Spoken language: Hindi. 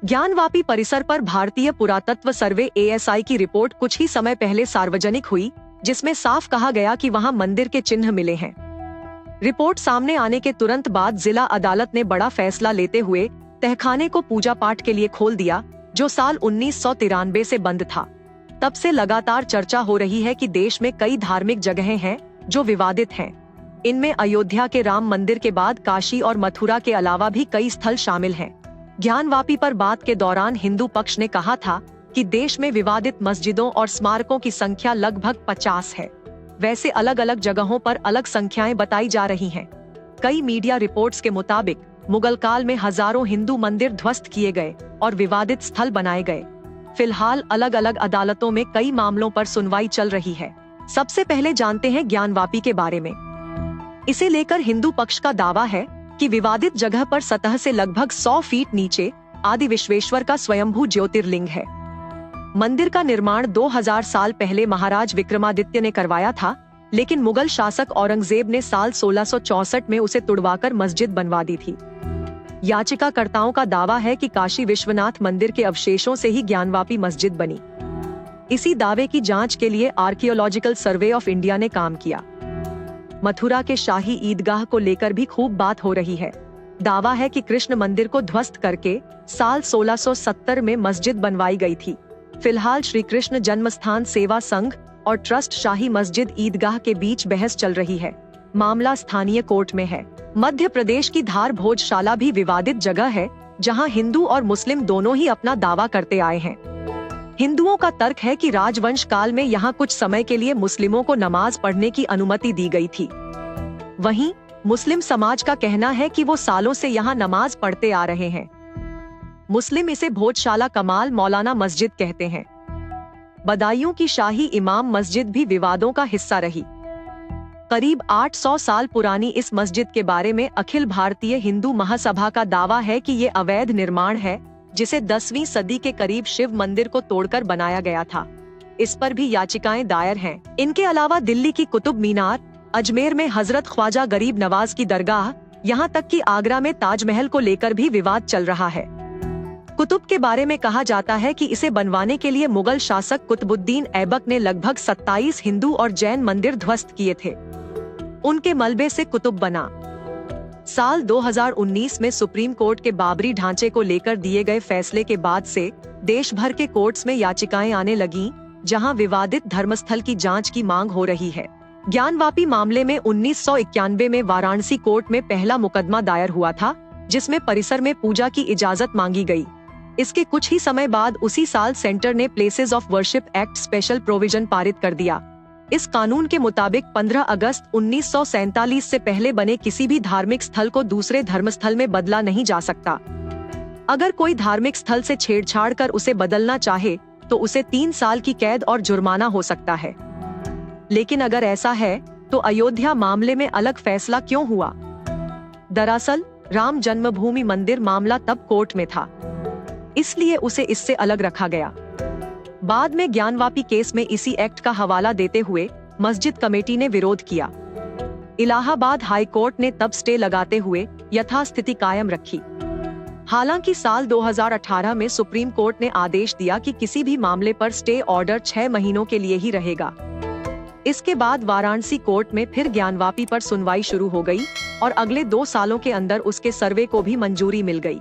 ज्ञानवापी परिसर पर भारतीय पुरातत्व सर्वे ASI की रिपोर्ट कुछ ही समय पहले सार्वजनिक हुई, जिसमें साफ कहा गया कि वहां मंदिर के चिन्ह मिले हैं। रिपोर्ट सामने आने के तुरंत बाद जिला अदालत ने बड़ा फैसला लेते हुए तहखाने को पूजा पाठ के लिए खोल दिया, जो साल 1993 से बंद था। तब से लगातार चर्चा हो रही है कि देश में कई धार्मिक जगहें हैं जो विवादित हैं। इनमें अयोध्या के राम मंदिर के बाद काशी और मथुरा के अलावा भी कई स्थल शामिल हैं। ज्ञानवापी पर बात के दौरान हिंदू पक्ष ने कहा था कि देश में विवादित मस्जिदों और स्मारकों की संख्या लगभग 50 है। वैसे अलग अलग जगहों पर अलग संख्याएं बताई जा रही हैं। कई मीडिया रिपोर्ट्स के मुताबिक मुगल काल में हजारों हिंदू मंदिर ध्वस्त किए गए और विवादित स्थल बनाए गए। फिलहाल अलग अलग अदालतों में कई मामलों पर सुनवाई चल रही है। सबसे पहले जानते हैं ज्ञानवापी के बारे में। इसे लेकर हिंदू पक्ष का दावा है कि विवादित जगह पर सतह से लगभग 100 फीट नीचे आदि विश्वेश्वर का स्वयंभू ज्योतिर्लिंग है। मंदिर का निर्माण 2000 साल पहले महाराज विक्रमादित्य ने करवाया था, लेकिन मुगल शासक औरंगजेब ने साल 1664 में उसे तुड़वाकर मस्जिद बनवा दी थी। याचिकाकर्ताओं का दावा है कि काशी विश्वनाथ मंदिर के अवशेषों से ही ज्ञानवापी मस्जिद बनी। इसी दावे की जांच के लिए आर्कियोलॉजिकल सर्वे ऑफ इंडिया ने काम किया। मथुरा के शाही ईदगाह को लेकर भी खूब बात हो रही है। दावा है कि कृष्ण मंदिर को ध्वस्त करके साल 1670 में मस्जिद बनवाई गई थी। फिलहाल श्री कृष्ण जन्मस्थान सेवा संघ और ट्रस्ट शाही मस्जिद ईदगाह के बीच बहस चल रही है। मामला स्थानीय कोर्ट में है। मध्य प्रदेश की धार भोजशाला भी विवादित जगह है, जहां हिंदू और मुस्लिम दोनों ही अपना दावा करते आए हैं। हिंदुओं का तर्क है कि राजवंश काल में यहां कुछ समय के लिए मुस्लिमों को नमाज पढ़ने की अनुमति दी गई थी। वहीं मुस्लिम समाज का कहना है कि वो सालों से यहां नमाज पढ़ते आ रहे हैं। मुस्लिम इसे भोजशाला कमाल मौलाना मस्जिद कहते हैं। बदायूं की शाही इमाम मस्जिद भी विवादों का हिस्सा रही। करीब 800 साल पुरानी इस मस्जिद के बारे में अखिल भारतीय हिंदू महासभा का दावा है कि ये अवैध निर्माण है, जिसे 10वीं सदी के करीब शिव मंदिर को तोड़कर बनाया गया था। इस पर भी याचिकाएं दायर हैं। इनके अलावा दिल्ली की कुतुब मीनार, अजमेर में हजरत ख्वाजा गरीब नवाज की दरगाह, यहाँ तक कि आगरा में ताजमहल को लेकर भी विवाद चल रहा है। कुतुब के बारे में कहा जाता है कि इसे बनवाने के लिए मुगल शासक कुतुबुद्दीन ऐबक ने लगभग 27 हिंदू और जैन मंदिर ध्वस्त किए थे। उनके मलबे से कुतुब बना। साल 2019 में सुप्रीम कोर्ट के बाबरी ढांचे को लेकर दिए गए फैसले के बाद से देश भर के कोर्ट्स में याचिकाएं आने लगीं, जहां विवादित धर्मस्थल की जांच की मांग हो रही है। ज्ञानवापी मामले में 1991 में वाराणसी कोर्ट में पहला मुकदमा दायर हुआ था, जिसमें परिसर में पूजा की इजाजत मांगी गई। इसके कुछ ही समय बाद उसी साल सेंटर ने places of worship act special provision पारित कर दिया। इस कानून के मुताबिक 15 अगस्त 1947 से पहले बने किसी भी धार्मिक स्थल को दूसरे धर्मस्थल में बदला नहीं जा सकता। अगर कोई धार्मिक स्थल से छेड़छाड़ कर उसे बदलना चाहे तो उसे 3 साल की कैद और जुर्माना हो सकता है। लेकिन अगर ऐसा है तो अयोध्या मामले में अलग फैसला क्यों हुआ? दरअसल राम जन्मभूमि मंदिर मामला तब कोर्ट में था, इसलिए उसे इससे अलग रखा गया। बाद में ज्ञानवापी केस में इसी एक्ट का हवाला देते हुए मस्जिद कमेटी ने विरोध किया। इलाहाबाद हाई कोर्ट ने तब स्टे लगाते हुए यथास्थिति कायम रखी। हालांकि साल 2018 में सुप्रीम कोर्ट ने आदेश दिया कि किसी भी मामले पर स्टे ऑर्डर 6 महीनों के लिए ही रहेगा। इसके बाद वाराणसी कोर्ट में फिर ज्ञानवापी पर सुनवाई शुरू हो गई और अगले 2 सालों के अंदर उसके सर्वे को भी मंजूरी मिल गई।